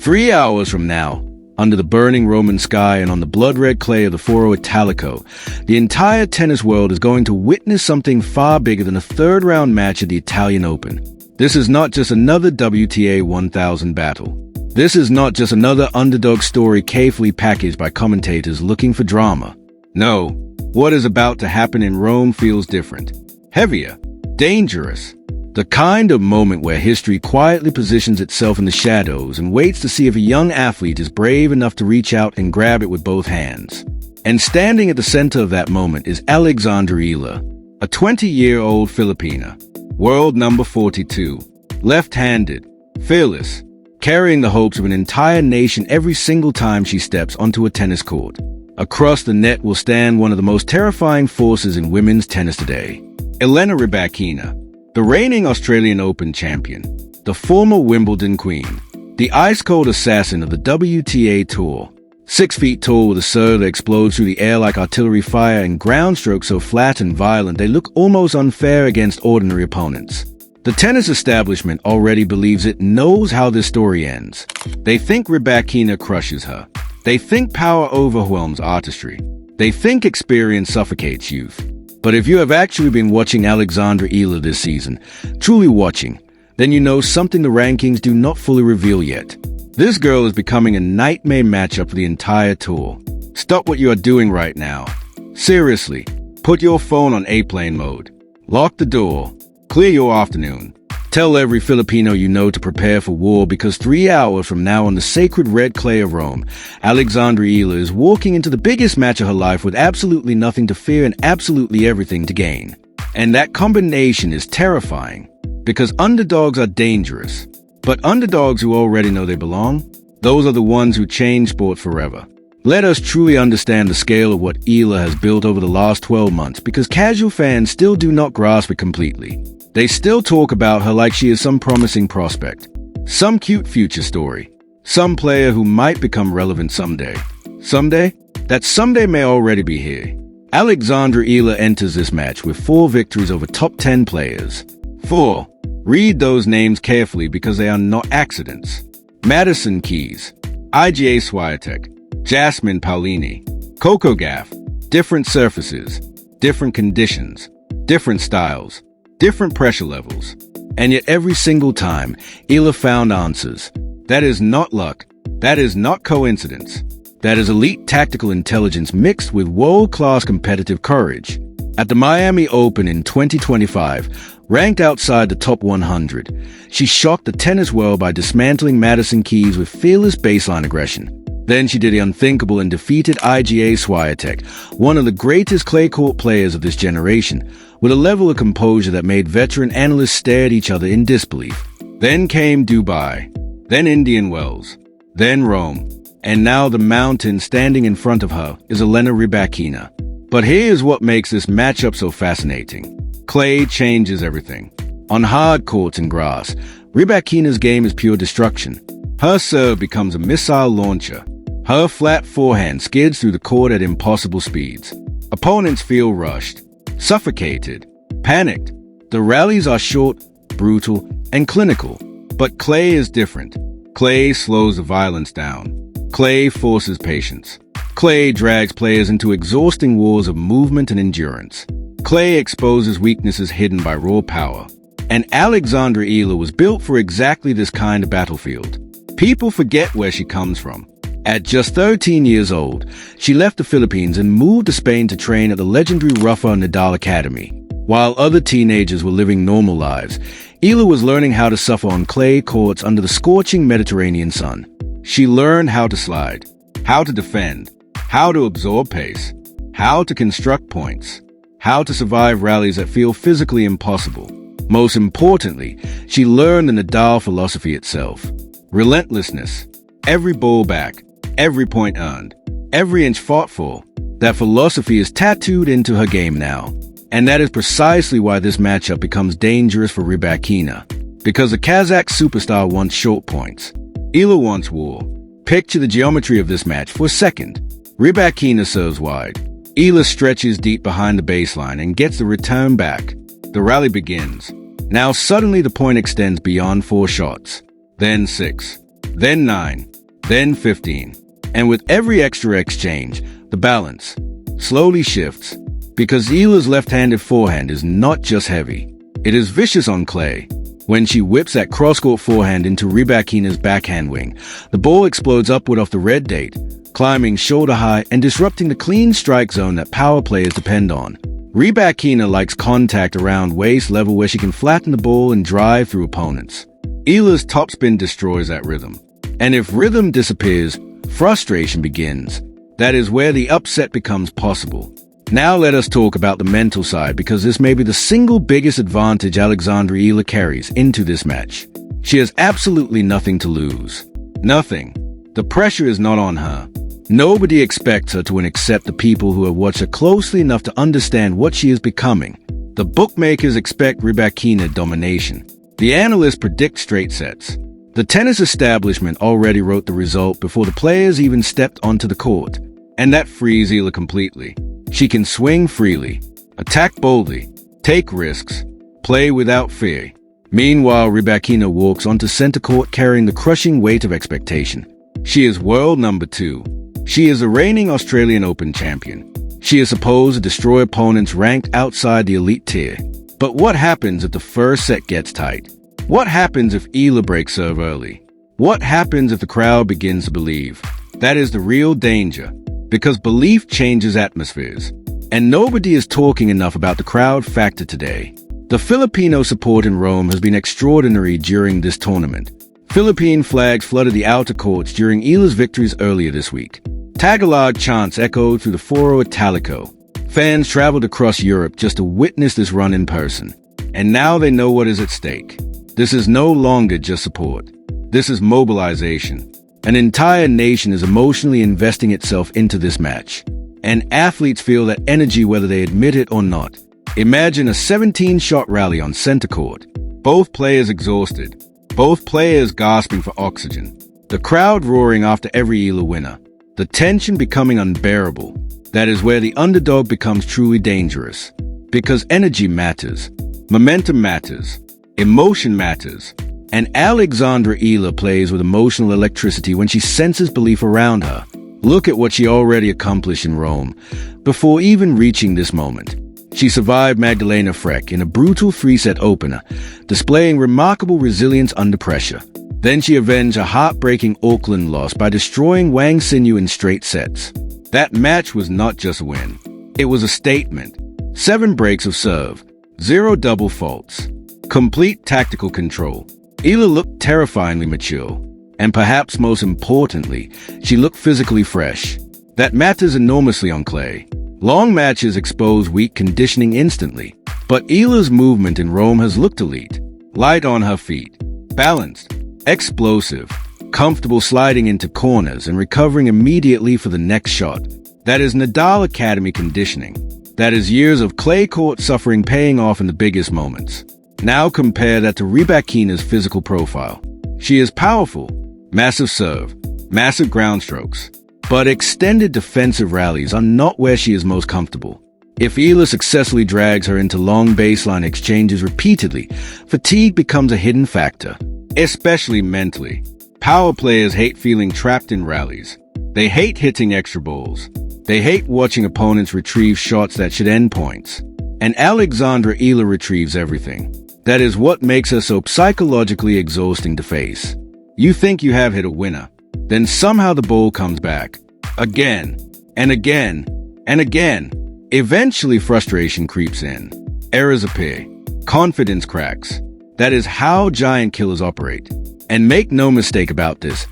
3 hours from now, under the burning Roman sky and on the blood-red clay of the Foro Italico, the entire tennis world is going to witness something far bigger than a third-round match at the Italian Open. This is not just another WTA 1000 battle. This is not just another underdog story carefully packaged by commentators looking for drama. No, what is about to happen in Rome feels different. Heavier. Dangerous. The kind of moment where history quietly positions itself in the shadows and waits to see if a young athlete is brave enough to reach out and grab it with both hands. And standing at the center of that moment is Alexandra Eala, a 20-year-old Filipina, world number 42, left-handed, fearless, carrying the hopes of an entire nation every single time she steps onto a tennis court. Across the net will stand one of the most terrifying forces in women's tennis today, Elena Rybakina, the reigning Australian Open champion, the former Wimbledon queen, the ice-cold assassin of the WTA Tour, 6 feet tall with a serve that explodes through the air like artillery fire and ground strokes so flat and violent they look almost unfair against ordinary opponents. The tennis establishment already believes it knows how this story ends. They think Rybakina crushes her. They think power overwhelms artistry. They think experience suffocates youth. But if you have actually been watching Alexandra Eala this season, truly watching, then you know something the rankings do not fully reveal yet. This girl is becoming a nightmare matchup for the entire tour. Stop what you are doing right now. Seriously, put your phone on airplane mode. Lock the door. Clear your afternoon. Tell every Filipino you know to prepare for war because 3 hours from now on the sacred red clay of Rome, Alexandra Eala is walking into the biggest match of her life with absolutely nothing to fear and absolutely everything to gain. And that combination is terrifying because underdogs are dangerous. But underdogs who already know they belong, those are the ones who change sport forever. Let us truly understand the scale of what Eala has built over the last 12 months because casual fans still do not grasp it completely. They still talk about her like she is some promising prospect, some cute future story, some player who might become relevant someday. Someday? That someday may already be here. Alexandra Eala enters this match with 4 victories over top 10 players. 4. Read those names carefully because they are not accidents. Madison Keys, Iga Swiatek, Jasmine Paolini, Coco Gauff. Different surfaces, different conditions, different styles, different pressure levels. And yet every single time, Eala found answers. That is not luck. That is not coincidence. That is elite tactical intelligence mixed with world-class competitive courage. At the Miami Open in 2025, ranked outside the top 100, she shocked the tennis world by dismantling Madison Keys with fearless baseline aggression. Then she did the unthinkable and defeated Iga Swiatek, one of the greatest clay court players of this generation, with a level of composure that made veteran analysts stare at each other in disbelief. Then came Dubai, then Indian Wells, then Rome, and now the mountain standing in front of her is Elena Rybakina. But here's what makes this matchup so fascinating. Clay changes everything. On hard courts and grass, Rybakina's game is pure destruction. Her serve becomes a missile launcher. Her flat forehand skids through the court at impossible speeds. Opponents feel rushed, suffocated, panicked. The rallies are short, brutal, and clinical. But clay is different. Clay slows the violence down. Clay forces patience. Clay drags players into exhausting wars of movement and endurance. Clay exposes weaknesses hidden by raw power. And Alexandra Eala was built for exactly this kind of battlefield. People forget where she comes from. At just 13 years old, she left the Philippines and moved to Spain to train at the legendary Rafa Nadal Academy. While other teenagers were living normal lives, Eala was learning how to suffer on clay courts under the scorching Mediterranean sun. She learned how to slide, how to defend, how to absorb pace, how to construct points, how to survive rallies that feel physically impossible. Most importantly, she learned the Nadal philosophy itself. Relentlessness. Every ball back, every point earned, every inch fought for. That philosophy is tattooed into her game now. And that is precisely why this matchup becomes dangerous for Rybakina. Because the Kazakh superstar wants short points. Eala wants war. Picture the geometry of this match for a second. Rybakina serves wide. Eala stretches deep behind the baseline and gets the return back. The rally begins. Now suddenly the point extends beyond 4 shots. Then 6. Then 9. then 15. And with every extra exchange, the balance slowly shifts, because Eala's left-handed forehand is not just heavy, it is vicious on clay. When she whips that cross-court forehand into Rybakina's backhand wing, the ball explodes upward off the red date, climbing shoulder high and disrupting the clean strike zone that power players depend on. Rybakina likes contact around waist level where she can flatten the ball and drive through opponents. Eala's topspin destroys that rhythm. And if rhythm disappears, frustration begins. That is where the upset becomes possible. Now let us talk about the mental side, because this may be the single biggest advantage Alexandra Eala carries into this match. She has absolutely nothing to lose. Nothing. The pressure is not on her. Nobody expects her to win except the people who have watched her closely enough to understand what she is becoming. The bookmakers expect Rybakina domination. The analysts predict straight sets. The tennis establishment already wrote the result before the players even stepped onto the court. And that frees Eala completely. She can swing freely, attack boldly, take risks, play without fear. Meanwhile, Rybakina walks onto center court carrying the crushing weight of expectation. She is world number 2. She is a reigning Australian Open champion. She is supposed to destroy opponents ranked outside the elite tier. But what happens if the first set gets tight? What happens if Eala breaks serve early? What happens if the crowd begins to believe? That is the real danger, because belief changes atmospheres. And nobody is talking enough about the crowd factor today. The Filipino support in Rome has been extraordinary during this tournament. Philippine flags flooded the outer courts during Eala's victories earlier this week. Tagalog chants echoed through the Foro Italico. Fans traveled across Europe just to witness this run in person. And now they know what is at stake. This is no longer just support. This is mobilization. An entire nation is emotionally investing itself into this match. And athletes feel that energy whether they admit it or not. Imagine a 17-shot rally on center court. Both players exhausted. Both players gasping for oxygen. The crowd roaring after every Eala winner. The tension becoming unbearable. That is where the underdog becomes truly dangerous. Because energy matters. Momentum matters. Emotion matters. And Alexandra Eala plays with emotional electricity when she senses belief around her. Look at what she already accomplished in Rome, before even reaching this moment. She survived Magdalena Freck in a brutal 3-set opener, displaying remarkable resilience under pressure. Then she avenged a heartbreaking Auckland loss by destroying Wang Xinyu in straight sets. That match was not just a win. It was a statement. 7 breaks of serve, 0 double faults, complete tactical control. Eala looked terrifyingly mature, and perhaps most importantly, she looked physically fresh. That matters enormously on clay. Long matches expose weak conditioning instantly, but Eala's movement in Rome has looked elite. Light on her feet, balanced, explosive, comfortable sliding into corners and recovering immediately for the next shot. That is Nadal Academy conditioning. That is years of clay court suffering paying off in the biggest moments. Now compare that to Rybakina's physical profile. She is powerful, massive serve, massive ground strokes. But extended defensive rallies are not where she is most comfortable. If Eala successfully drags her into long baseline exchanges repeatedly, fatigue becomes a hidden factor, especially mentally. Power players hate feeling trapped in rallies. They hate hitting extra balls. They hate watching opponents retrieve shots that should end points. And Alexandra Eala retrieves everything. That is what makes her so psychologically exhausting to face. You think you have hit a winner. Then somehow the ball comes back. Again, and again, and again. Eventually frustration creeps in. Errors appear. Confidence cracks. That is how giant killers operate. And make no mistake about this,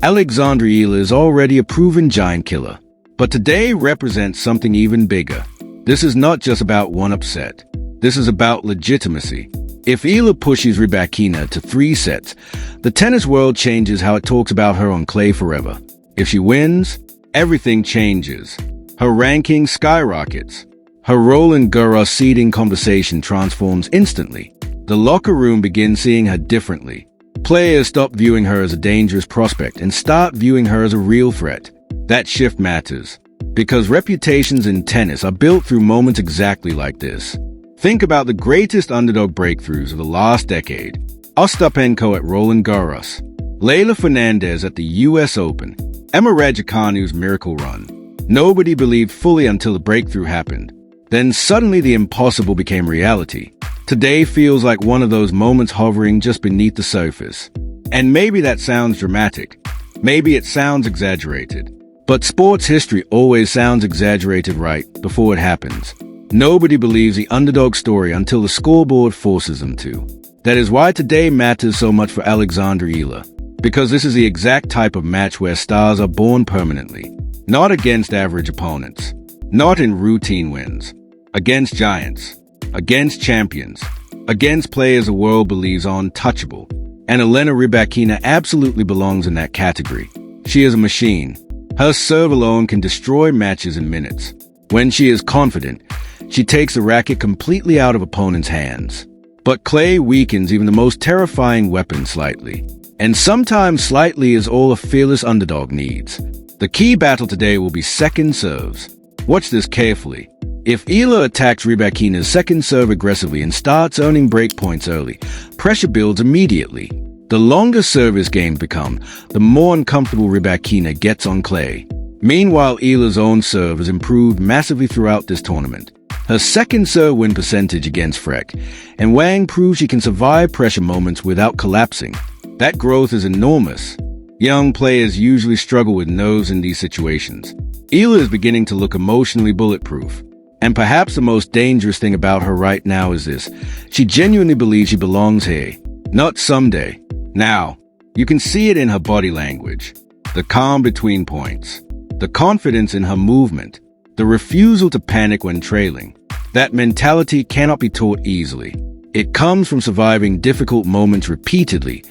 Alexandra Eala is already a proven giant killer. But today represents something even bigger. This is not just about one upset. This is about legitimacy. If Eala pushes Rybakina to 3 sets, the tennis world changes how it talks about her on clay forever. If she wins, everything changes. Her ranking skyrockets. Her Roland Garros seeding conversation transforms instantly. The locker room begins seeing her differently. Players stop viewing her as a dangerous prospect and start viewing her as a real threat. That shift matters, because reputations in tennis are built through moments exactly like this. Think about the greatest underdog breakthroughs of the last decade. Ostapenko at Roland Garros, Leylah Fernandez at the US Open, Emma Raducanu's miracle run. Nobody believed fully until the breakthrough happened. Then suddenly the impossible became reality. Today feels like one of those moments hovering just beneath the surface. And maybe that sounds dramatic. Maybe it sounds exaggerated. But sports history always sounds exaggerated right before it happens. Nobody believes the underdog story until the scoreboard forces them to. That is why today matters so much for Alexandra Eala. Because this is the exact type of match where stars are born permanently. Not against average opponents. Not in routine wins. Against giants. Against champions. Against players the world believes are untouchable. And Elena Rybakina absolutely belongs in that category. She is a machine. Her serve alone can destroy matches in minutes. When she is confident, she takes the racket completely out of opponents' hands. But clay weakens even the most terrifying weapon slightly. And sometimes slightly is all a fearless underdog needs. The key battle today will be second serves. Watch this carefully. If Eala attacks Rybakina's second serve aggressively and starts earning break points early, pressure builds immediately. The longer service games become, the more uncomfortable Rybakina gets on clay. Meanwhile, Eala's own serve has improved massively throughout this tournament. Her second serve win percentage against Freck, and Wang proves she can survive pressure moments without collapsing. That growth is enormous. Young players usually struggle with nerves in these situations. Eala is beginning to look emotionally bulletproof. And perhaps the most dangerous thing about her right now is this. She genuinely believes she belongs here. Not someday. Now. You can see it in her body language. The calm between points. The confidence in her movement. The refusal to panic when trailing. That mentality cannot be taught easily. It comes from surviving difficult moments repeatedly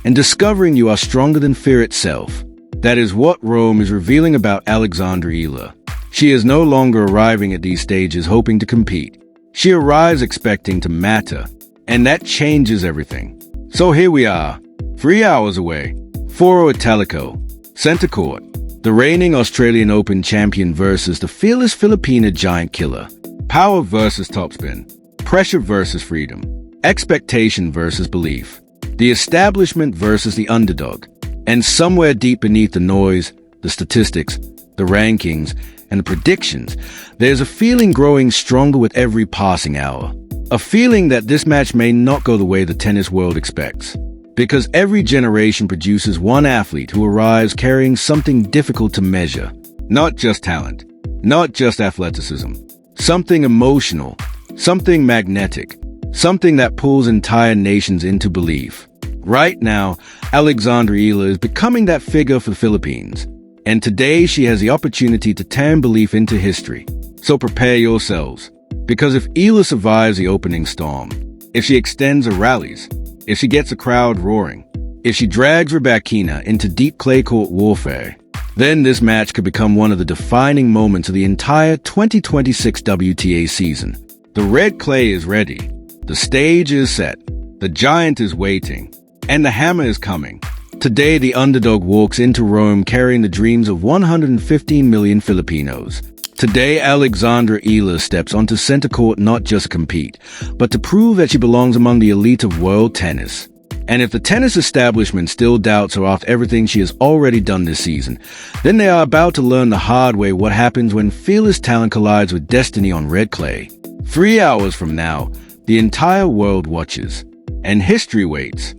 and discovering you are stronger than fear itself. That is what Rome is revealing about Alexandra Eala. She is no longer arriving at these stages hoping to compete. She arrives expecting to matter, and that changes everything. So here we are, 3 hours away, Foro Italico, center court, the reigning Australian Open champion versus the fearless Filipina giant killer. Power versus topspin, pressure versus freedom, expectation versus belief, the establishment versus the underdog. And somewhere deep beneath the noise, the statistics, the rankings, and the predictions, there's a feeling growing stronger with every passing hour. A feeling that this match may not go the way the tennis world expects. Because every generation produces one athlete who arrives carrying something difficult to measure. Not just talent, not just athleticism. Something emotional, something magnetic, something that pulls entire nations into belief. Right now, Alexandra Eala is becoming that figure for the Philippines. And today she has the opportunity to turn belief into history. So prepare yourselves. Because if Eala survives the opening storm, if she extends her rallies, if she gets a crowd roaring, if she drags Rybakina into deep clay court warfare, then this match could become one of the defining moments of the entire 2026 WTA season. The red clay is ready. The stage is set. The giant is waiting. And the hammer is coming. Today, the underdog walks into Rome carrying the dreams of 115 million Filipinos. Today, Alexandra Eala steps onto center court not just to compete, but to prove that she belongs among the elite of world tennis. And if the tennis establishment still doubts her after everything she has already done this season, then they are about to learn the hard way what happens when fearless talent collides with destiny on red clay. 3 hours from now, the entire world watches, and history waits.